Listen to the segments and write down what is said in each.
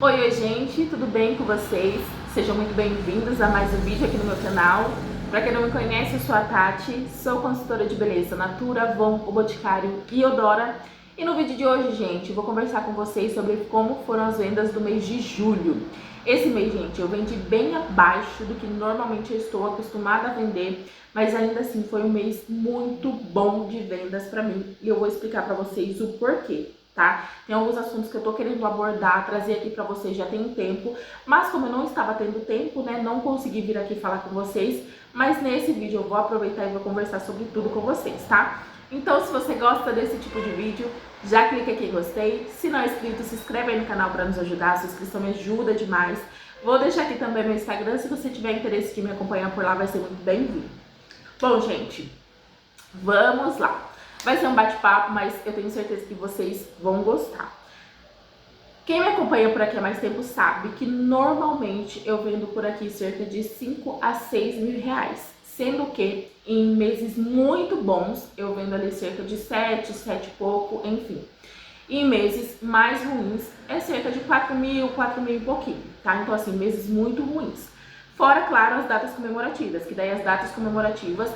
Oi, gente, tudo bem com vocês? Sejam muito bem-vindos a mais um vídeo aqui no meu canal. Para quem não me conhece, eu sou a Tati, sou consultora de beleza Natura, Avon, O Boticário e Eudora. E no vídeo de hoje, gente, eu vou conversar com vocês sobre como foram as vendas do mês de julho. Esse mês, gente, eu vendi bem abaixo do que normalmente eu estou acostumada a vender, mas ainda assim foi um mês muito bom de vendas para mim e eu vou explicar para vocês o porquê. Tá? Tem alguns assuntos que eu tô querendo abordar, trazer aqui pra vocês já tem um tempo, mas como eu não estava tendo tempo, né, não consegui vir aqui falar com vocês, mas nesse vídeo eu vou aproveitar e vou conversar sobre tudo com vocês, tá? Então, se você gosta desse tipo de vídeo, já clica aqui em gostei, se não é inscrito, se inscreve aí no canal pra nos ajudar, a sua inscrição me ajuda demais. Vou deixar aqui também meu Instagram, se você tiver interesse de me acompanhar por lá, vai ser muito bem-vindo. Bom, gente, vamos lá. Vai ser um bate-papo, mas eu tenho certeza que vocês vão gostar. Quem me acompanha por aqui há mais tempo sabe que normalmente eu vendo por aqui cerca de 5 a 6 mil reais. Sendo que em meses muito bons eu vendo ali cerca de 7 e pouco, enfim. E em meses mais ruins é cerca de 4 mil e pouquinho, tá? Então assim, meses muito ruins. Fora, claro, as datas comemorativas, que daí as datas comemorativas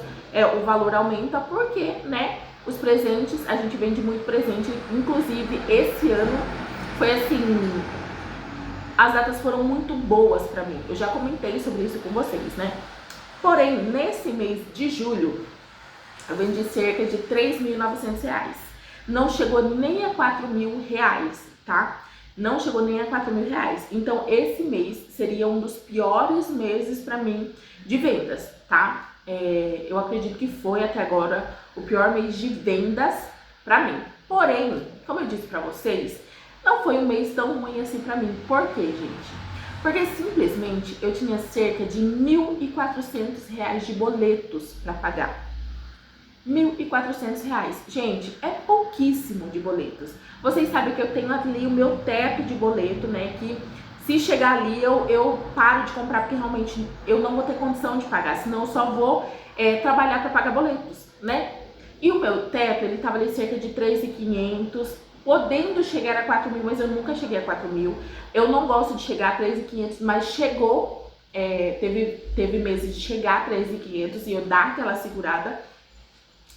o valor aumenta porque, né, os presentes, a gente vende muito presente, inclusive esse ano foi assim, as datas foram muito boas pra mim, eu já comentei sobre isso com vocês, né? Porém, nesse mês de julho, eu vendi cerca de 3.900 reais, não chegou nem a 4 mil reais, tá? Não chegou nem a 4 mil reais. Então, esse mês seria um dos piores meses pra mim de vendas, tá? Eu acredito que foi até agora o pior mês de vendas pra mim. Porém, como eu disse pra vocês, não foi um mês tão ruim assim pra mim. Por quê, gente? Porque simplesmente eu tinha cerca de R$ 1.400 de boletos pra pagar. R$ 1.400. Gente, é pouquíssimo de boletos. Vocês sabem que eu tenho ali o meu teto de boleto, né? Que se chegar ali eu paro de comprar porque realmente eu não vou ter condição de pagar. Senão eu só vou trabalhar para pagar boletos, né? E o meu teto, ele tava ali cerca de 3.500, podendo chegar a 4 mil, mas eu nunca cheguei a 4 mil. Eu não gosto de chegar a 3.500, mas chegou, teve meses de chegar a 3.500 e eu dar aquela segurada,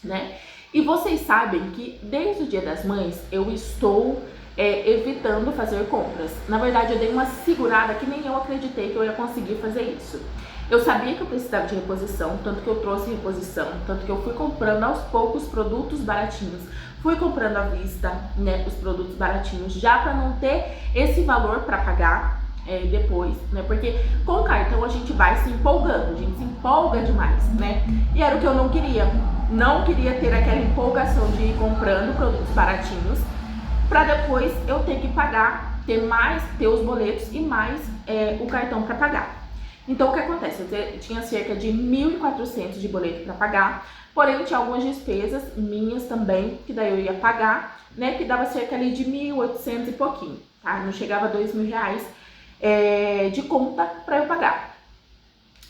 né? E vocês sabem que desde o Dia das Mães eu estou evitando fazer compras. Na verdade, eu dei uma segurada que nem eu acreditei que eu ia conseguir fazer isso. Eu sabia que eu precisava de reposição, tanto que eu trouxe reposição, tanto que eu fui comprando aos poucos produtos baratinhos. Fui comprando à vista, né, os produtos baratinhos, já para não ter esse valor para pagar depois, né? Porque com o cartão a gente vai se empolgando, a gente se empolga demais, né? E era o que eu não queria. Não queria ter aquela empolgação de ir comprando produtos baratinhos para depois eu ter que pagar, ter os boletos e mais o cartão para pagar. Então o que acontece? Eu tinha cerca de 1.400 de boleto para pagar, porém tinha algumas despesas minhas também, que daí eu ia pagar, né? Que dava cerca ali de 1.800 e pouquinho, tá? Não chegava a 2 mil reais de conta para eu pagar.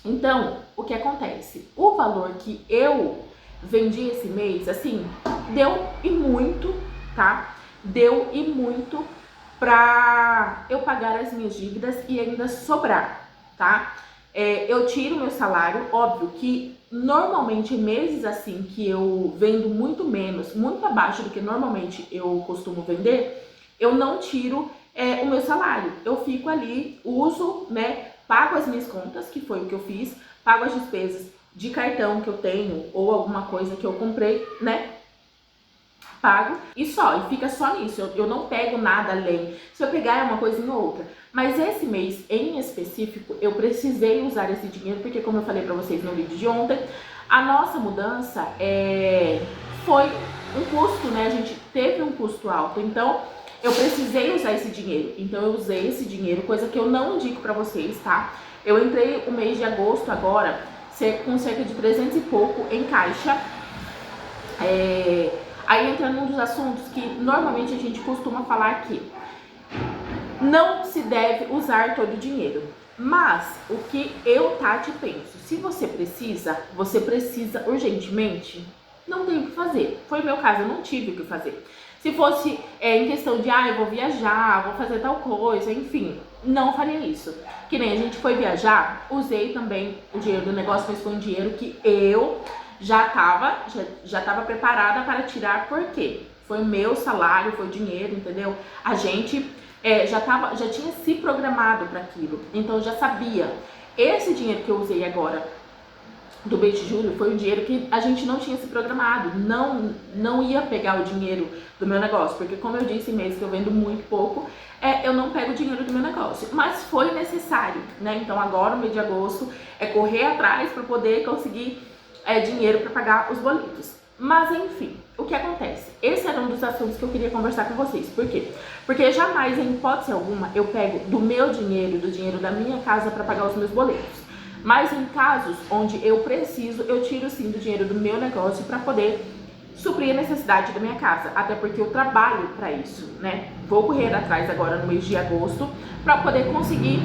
Então, o que acontece? O valor que eu vendi esse mês, assim, deu e muito, tá? Deu e muito pra eu pagar as minhas dívidas e ainda sobrar, tá? Eu tiro meu salário, óbvio que normalmente meses assim que eu vendo muito menos, muito abaixo do que normalmente eu costumo vender, eu não tiro o meu salário. Eu fico ali, uso, né? Pago as minhas contas, que foi o que eu fiz, pago as despesas de cartão que eu tenho ou alguma coisa que eu comprei, né? Pago e fica só nisso. Eu não pego nada além. Se eu pegar é uma coisinha ou outra. Mas esse mês em específico eu precisei usar esse dinheiro porque, como eu falei pra vocês no vídeo de ontem, a nossa mudança foi um custo, né? A gente teve um custo alto. Então eu precisei usar esse dinheiro. Então eu usei esse dinheiro, coisa que eu não indico pra vocês, tá? Eu entrei o mês de agosto agora com cerca de 300 e pouco em caixa. Aí entra num dos assuntos que normalmente a gente costuma falar aqui. Não se deve usar todo o dinheiro. Mas o que eu, Tati, penso, se você precisa urgentemente, não tem o que fazer. Foi o meu caso, eu não tive o que fazer. Se fosse em questão de, eu vou viajar, vou fazer tal coisa, enfim, não faria isso. Que nem a gente foi viajar, usei também o dinheiro do negócio, mas foi um dinheiro que eu já tava preparada para tirar, porque foi meu salário, foi dinheiro, entendeu? A gente já tinha se programado para aquilo, então eu já sabia. Esse dinheiro que eu usei agora do mês de julho foi um dinheiro que a gente não tinha se programado, não ia pegar o dinheiro do meu negócio, porque como eu disse, mês que eu vendo muito pouco, eu não pego o dinheiro do meu negócio, mas foi necessário, né? Então agora, no mês de agosto, é correr atrás para poder conseguir dinheiro para pagar os boletos. Mas enfim, o que acontece? Esse era um dos assuntos que eu queria conversar com vocês. Por quê? Porque jamais, em hipótese alguma, eu pego do meu dinheiro, do dinheiro da minha casa para pagar os meus boletos. Mas em casos onde eu preciso, eu tiro sim do dinheiro do meu negócio para poder suprir a necessidade da minha casa. Até porque eu trabalho para isso, né? Vou correr atrás agora no mês de agosto para poder conseguir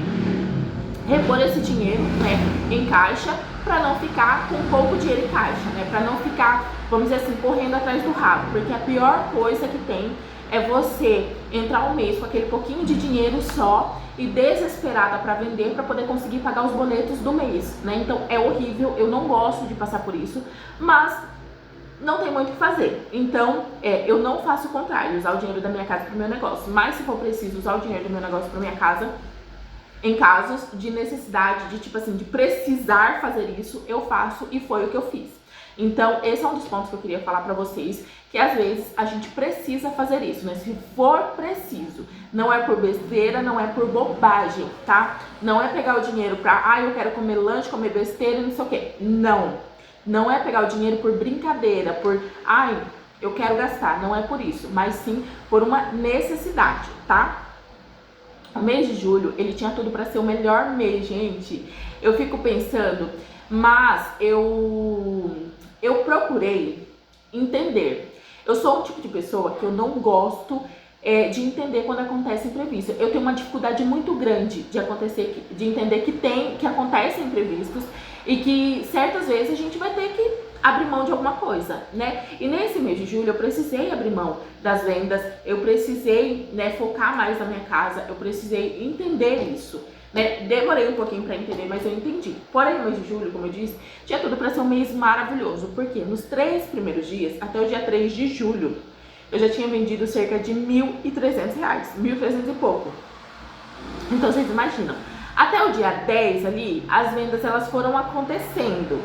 repor esse dinheiro, né, em caixa, para não ficar com pouco dinheiro em caixa, né? Para não ficar, vamos dizer assim, correndo atrás do rabo. Porque a pior coisa que tem é você entrar um mês com aquele pouquinho de dinheiro só e desesperada para vender para poder conseguir pagar os boletos do mês, né? Então é horrível, eu não gosto de passar por isso, mas não tem muito o que fazer. Então eu não faço o contrário, usar o dinheiro da minha casa para o meu negócio. Mas se for preciso usar o dinheiro do meu negócio para minha casa, em casos de necessidade, de tipo assim, de precisar fazer isso, eu faço, e foi o que eu fiz. Então, esse é um dos pontos que eu queria falar pra vocês, que às vezes a gente precisa fazer isso, né? Se for preciso, não é por besteira, não é por bobagem, tá? Não é pegar o dinheiro pra, eu quero comer lanche, comer besteira e não sei o quê. Não. Não é pegar o dinheiro por brincadeira, por, eu quero gastar. Não é por isso, mas sim por uma necessidade, tá? O mês de julho, ele tinha tudo pra ser o melhor mês, gente. Eu fico pensando, mas eu procurei entender. Eu sou um tipo de pessoa que eu não gosto de entender quando acontece imprevisto. Eu tenho uma dificuldade muito grande de entender que acontecem imprevistos e que certas vezes a gente vai ter que abrir mão de alguma coisa, né? E nesse mês de julho eu precisei abrir mão das vendas, eu precisei, né, focar mais na minha casa, eu precisei entender isso. Né? Demorei um pouquinho para entender, mas eu entendi. Porém, no mês de julho, como eu disse, tinha tudo para ser um mês maravilhoso. Porque nos 3 primeiros dias, até o dia 3 de julho, eu já tinha vendido cerca de R$1.300, 1.300 e pouco. Então, vocês imaginam, até o dia 10 ali, as vendas elas foram acontecendo.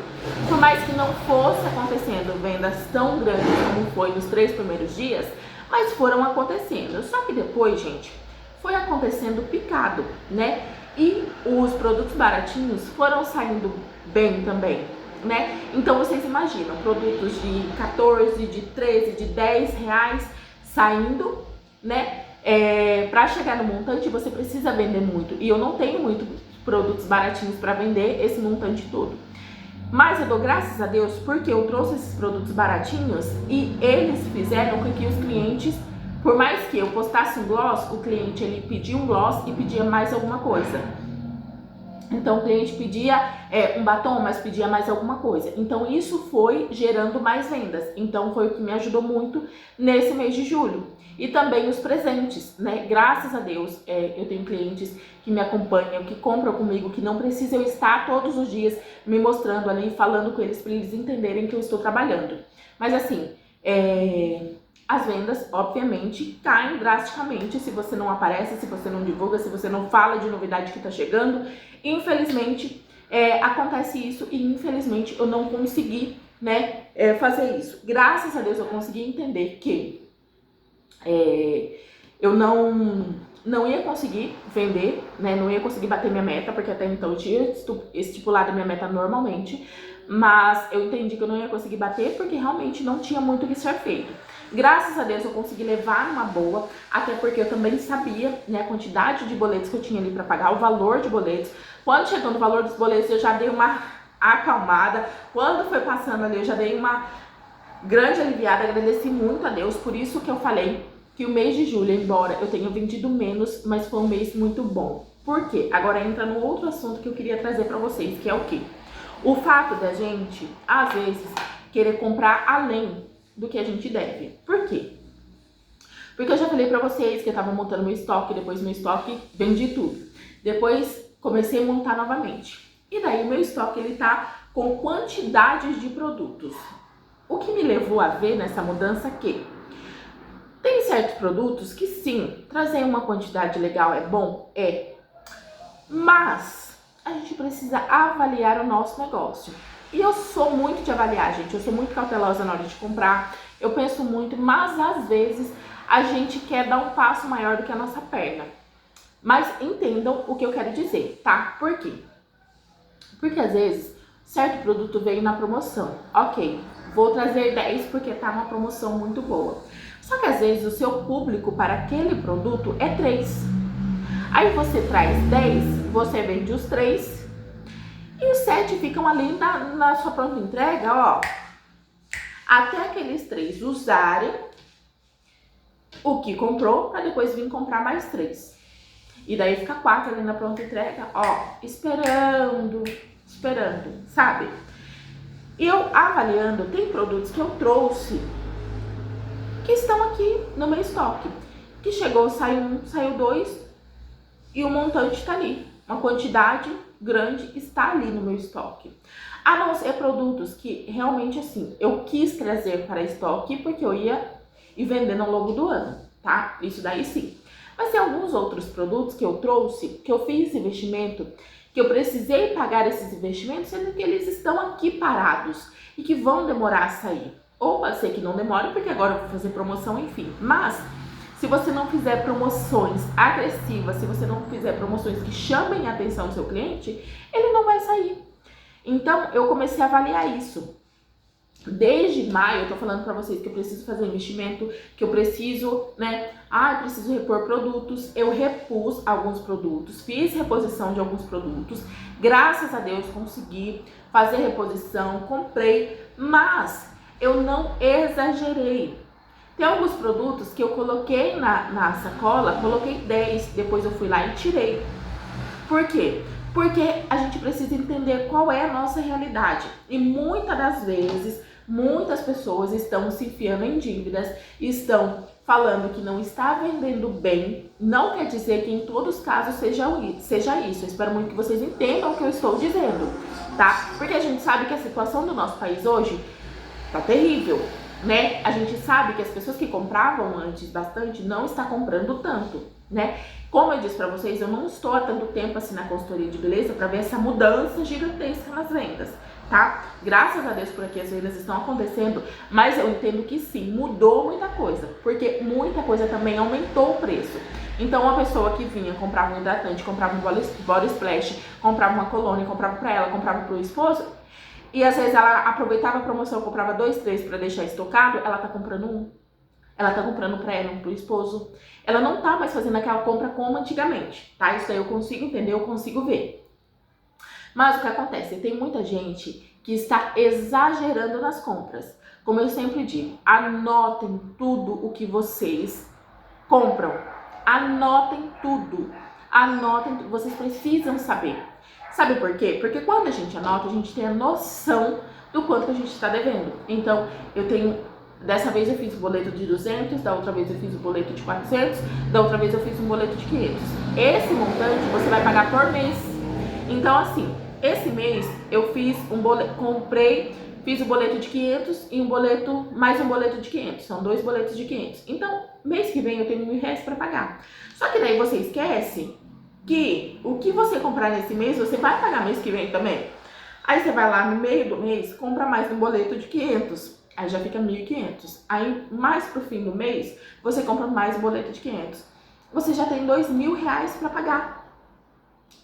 Por mais que não fosse acontecendo vendas tão grandes como foi nos 3 primeiros dias, mas foram acontecendo. Só que depois, gente, foi acontecendo picado, né? E os produtos baratinhos foram saindo bem também, né? Então vocês imaginam, produtos de 14, de 13, de 10 reais saindo, né? Para chegar no montante você precisa vender muito. E eu não tenho muitos produtos baratinhos para vender esse montante todo. Mas eu dou graças a Deus porque eu trouxe esses produtos baratinhos e eles fizeram com que os clientes, por mais que eu postasse um gloss, o cliente ele pedia um gloss e pedia mais alguma coisa. Então o cliente pedia um batom, mas pedia mais alguma coisa. Então isso foi gerando mais vendas. Então foi o que me ajudou muito nesse mês de julho. E também os presentes, né? Graças a Deus, eu tenho clientes que me acompanham, que compram comigo, que não precisam estar todos os dias me mostrando ali, falando com eles, para eles entenderem que eu estou trabalhando. Mas assim, as vendas, obviamente, caem drasticamente se você não aparece, se você não divulga, se você não fala de novidade que está chegando. Infelizmente, acontece isso e infelizmente eu não consegui, né, fazer isso. Graças a Deus eu consegui entender que eu não ia conseguir vender, né, não ia conseguir bater minha meta, porque até então eu tinha estipulado minha meta normalmente, mas eu entendi que eu não ia conseguir bater porque realmente não tinha muito o que ser feito. Graças a Deus eu consegui levar numa boa, até porque eu também sabia, né, a quantidade de boletos que eu tinha ali para pagar, o valor de boletos. Quando chegou no valor dos boletos eu já dei uma acalmada, quando foi passando ali eu já dei uma grande aliviada, agradeci muito a Deus, por isso que eu falei que o mês de julho, embora eu tenha vendido menos, mas foi um mês muito bom. Por quê? Agora entra no outro assunto que eu queria trazer para vocês, que é o quê? O fato da gente, às vezes, querer comprar além do que a gente deve. Por quê? Porque eu já falei pra vocês que eu tava montando meu estoque, depois meu estoque, vendi tudo. Depois comecei a montar novamente. E daí o meu estoque, ele tá com quantidades de produtos. O que me levou a ver nessa mudança que tem certos produtos que sim, trazer uma quantidade legal é bom, mas a gente precisa avaliar o nosso negócio. E eu sou muito de avaliar, gente, eu sou muito cautelosa na hora de comprar, eu penso muito, mas às vezes a gente quer dar um passo maior do que a nossa perna. Mas entendam o que eu quero dizer, tá? Por quê? Porque às vezes certo produto veio na promoção, ok, vou trazer 10 porque tá uma promoção muito boa. Só que às vezes o seu público para aquele produto é 3. Aí você traz 10, você vende os 3 e os 7 ficam ali na sua pronta entrega, ó. Até aqueles 3 usarem o que comprou para depois vir comprar mais 3. E daí fica 4 ali na pronta entrega, ó, esperando, sabe? Eu avaliando, tem produtos que eu trouxe que estão aqui no meu estoque. Que chegou, saiu 1, saiu 2 e o montante está ali. Uma quantidade grande está ali no meu estoque. A não ser produtos que realmente assim, eu quis trazer para estoque porque eu ia ir vendendo ao longo do ano, tá? Isso daí sim. Mas tem alguns outros produtos que eu trouxe, que eu fiz investimento, que eu precisei pagar esses investimentos, sendo que eles estão aqui parados e que vão demorar a sair. Ou pode ser que não demore, porque agora eu vou fazer promoção, enfim. Mas, se você não fizer promoções agressivas, se você não fizer promoções que chamem a atenção do seu cliente, ele não vai sair. Então, eu comecei a avaliar isso. Desde maio, eu tô falando pra vocês que eu preciso fazer investimento, que eu preciso, eu preciso repor produtos. Eu repus alguns produtos, fiz reposição de alguns produtos. Graças a Deus, consegui fazer reposição, comprei, mas eu não exagerei. Tem alguns produtos que eu coloquei na sacola, coloquei 10, depois eu fui lá e tirei. Por quê? Porque a gente precisa entender qual é a nossa realidade. E muitas das vezes, muitas pessoas estão se enfiando em dívidas, estão falando que não está vendendo bem. Não quer dizer que em todos os casos seja isso. Eu espero muito que vocês entendam o que eu estou dizendo, tá? Porque a gente sabe que a situação do nosso país hoje tá terrível, né? A gente sabe que as pessoas que compravam antes bastante não estão comprando tanto, né? Como eu disse pra vocês, eu não estou há tanto tempo assim na consultoria de beleza pra ver essa mudança gigantesca nas vendas, tá? Graças a Deus por aqui as vendas estão acontecendo, mas eu entendo que sim, mudou muita coisa, porque muita coisa também aumentou o preço. Então uma pessoa que vinha, comprava um hidratante, comprava um body splash, comprava uma colônia, comprava pra ela, comprava pro esposo, e às vezes ela aproveitava a promoção, comprava 2, 3 pra deixar estocado, ela tá comprando um. Ela tá comprando pra ela, um pro esposo. Ela não tá mais fazendo aquela compra como antigamente, tá? Isso daí eu consigo entender, eu consigo ver. Mas o que acontece? Tem muita gente que está exagerando nas compras. Como eu sempre digo, anotem tudo o que vocês compram. Anotem tudo. Anotem, vocês precisam saber. Sabe por quê? Porque quando a gente anota, a gente tem a noção do quanto a gente está devendo. Então, dessa vez eu fiz o boleto de 200, da outra vez eu fiz o boleto de 400, da outra vez eu fiz um boleto de 500. Esse montante você vai pagar por mês. Então, assim, esse mês eu fiz um boleto, fiz o boleto de 500 e mais um boleto de 500. São 2 boletos de 500. Então, mês que vem eu tenho R$1.000 para pagar. Só que daí você esquece que o que você comprar nesse mês, você vai pagar mês que vem também. Aí você vai lá no meio do mês, compra mais um boleto de 500. Aí já fica 1.500. Aí, mais pro fim do mês, você compra mais um boleto de 500. Você já tem R$2.000 para pagar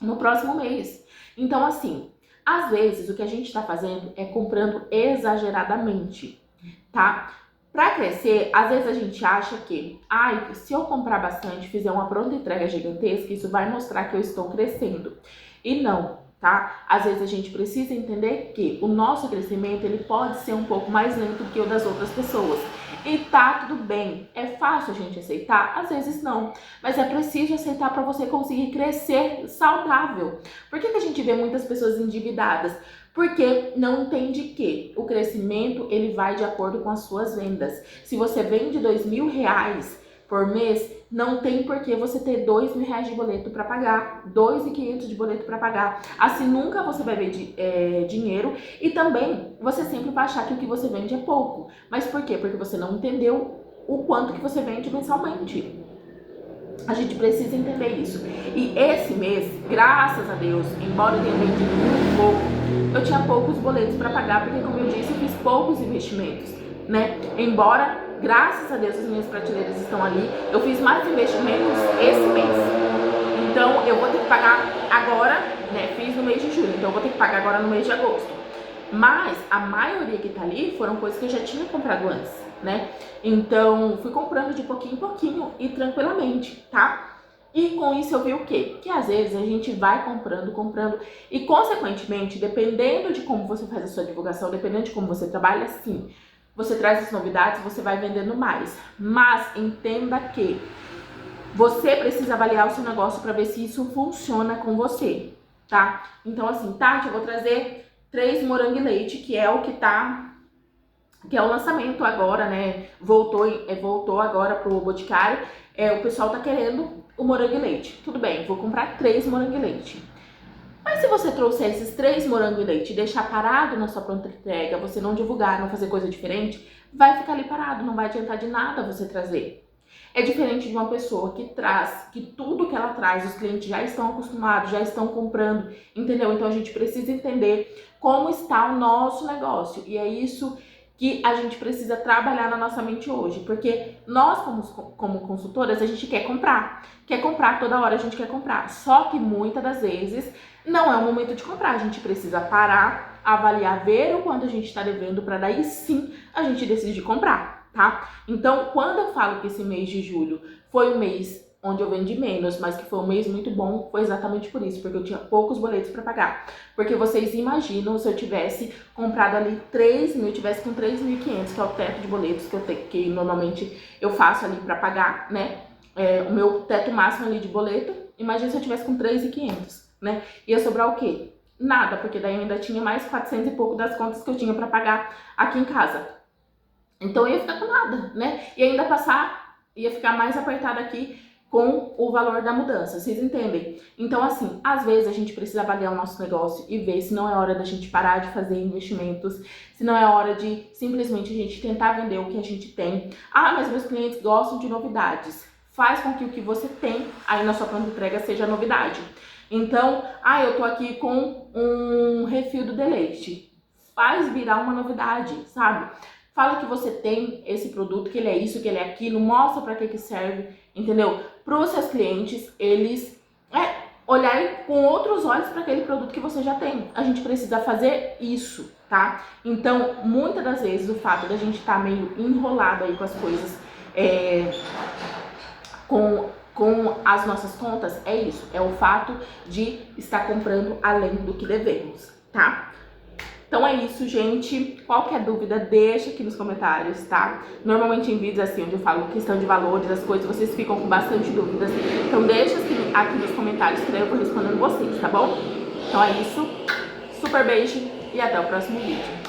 no próximo mês. Então, assim, às vezes o que a gente está fazendo é comprando exageradamente, tá? Para crescer, às vezes a gente acha que, se eu comprar bastante, fizer uma pronta entrega gigantesca, isso vai mostrar que eu estou crescendo. E não, tá? Às vezes a gente precisa entender que o nosso crescimento, ele pode ser um pouco mais lento que o das outras pessoas. E tá tudo bem. É fácil a gente aceitar? Às vezes não. Mas é preciso aceitar para você conseguir crescer saudável. Por que a gente vê muitas pessoas endividadas? Porque não entende que o crescimento, ele vai de acordo com as suas vendas. Se você vende R$2.000 por mês, não tem por que você ter R$2.000 de boleto para pagar, R$2.500 de boleto para pagar. Assim nunca você vai ver dinheiro, e também você sempre vai achar que o que você vende é pouco. Mas por quê? Porque você não entendeu o quanto que você vende mensalmente. A gente precisa entender isso. E esse mês, graças a Deus, embora eu tenha vendido muito pouco, eu tinha poucos boletos para pagar, porque como eu disse, eu fiz poucos investimentos, né? Embora, graças a Deus, as minhas prateleiras estão ali, eu fiz mais investimentos esse mês. Então, eu vou ter que pagar agora, né? Fiz no mês de julho, então eu vou ter que pagar agora no mês de agosto. Mas a maioria que tá ali foram coisas que eu já tinha comprado antes, né? Então, fui comprando de pouquinho em pouquinho e tranquilamente, tá? E com isso eu vi o quê? Que às vezes a gente vai comprando e consequentemente, dependendo de como você faz a sua divulgação, dependendo de como você trabalha, sim, você traz as novidades, você vai vendendo mais. Mas entenda que você precisa avaliar o seu negócio para ver se isso funciona com você, tá? Então assim, Tati, eu vou trazer 3 morango e leite, que é o que é o lançamento agora, né? Voltou agora pro Boticário. O pessoal tá querendo o morango e leite. Tudo bem, vou comprar 3 morango e leite. Mas se você trouxer esses 3 morango e leite e deixar parado na sua pronta entrega, você não divulgar, não fazer coisa diferente, vai ficar ali parado, não vai adiantar de nada você trazer. É diferente de uma pessoa que traz, que tudo que ela traz, os clientes já estão acostumados, já estão comprando, entendeu? Então a gente precisa entender como está o nosso negócio. E é isso que a gente precisa trabalhar na nossa mente hoje, porque nós como consultoras, a gente quer comprar toda hora, a gente quer comprar, só que muitas das vezes não é o momento de comprar, a gente precisa parar, avaliar, ver o quanto a gente está devendo, para daí sim a gente decidir comprar, tá? Então, quando eu falo que esse mês de julho foi um mês onde eu vendi menos, mas que foi um mês muito bom, foi exatamente por isso, porque eu tinha poucos boletos para pagar. Porque vocês imaginam se eu tivesse comprado ali 3.000, eu tivesse com 3.500, que é o teto de boletos que normalmente eu faço ali para pagar, né? O meu teto máximo ali de boleto, imagina se eu tivesse com 3.500, né? Ia sobrar o quê? Nada, porque daí eu ainda tinha mais 400 e pouco das contas que eu tinha para pagar aqui em casa. Então eu ia ficar com nada, né? E ainda ia ficar mais apertada aqui com o valor da mudança, vocês entendem? Então assim, às vezes a gente precisa avaliar o nosso negócio e ver se não é hora da gente parar de fazer investimentos, se não é hora de simplesmente a gente tentar vender o que a gente tem. Ah, mas meus clientes gostam de novidades. Faz com que o que você tem aí na sua pronta entrega seja novidade. Então, eu tô aqui com um refil do Deleite. Faz virar uma novidade, sabe? Fala que você tem esse produto, que ele é isso, que ele é aquilo, mostra para que serve, entendeu? Para os seus clientes, eles olharem com outros olhos para aquele produto que você já tem. A gente precisa fazer isso, tá? Então, muitas das vezes, o fato da gente estar meio enrolado aí com as coisas, com as nossas contas, é isso. É o fato de estar comprando além do que devemos, tá? Então é isso, gente. Qualquer dúvida, deixa aqui nos comentários, tá? Normalmente em vídeos assim, onde eu falo questão de valores, as coisas, vocês ficam com bastante dúvidas. Então deixa aqui nos comentários que daí eu vou respondendo vocês, tá bom? Então é isso. Super beijo e até o próximo vídeo.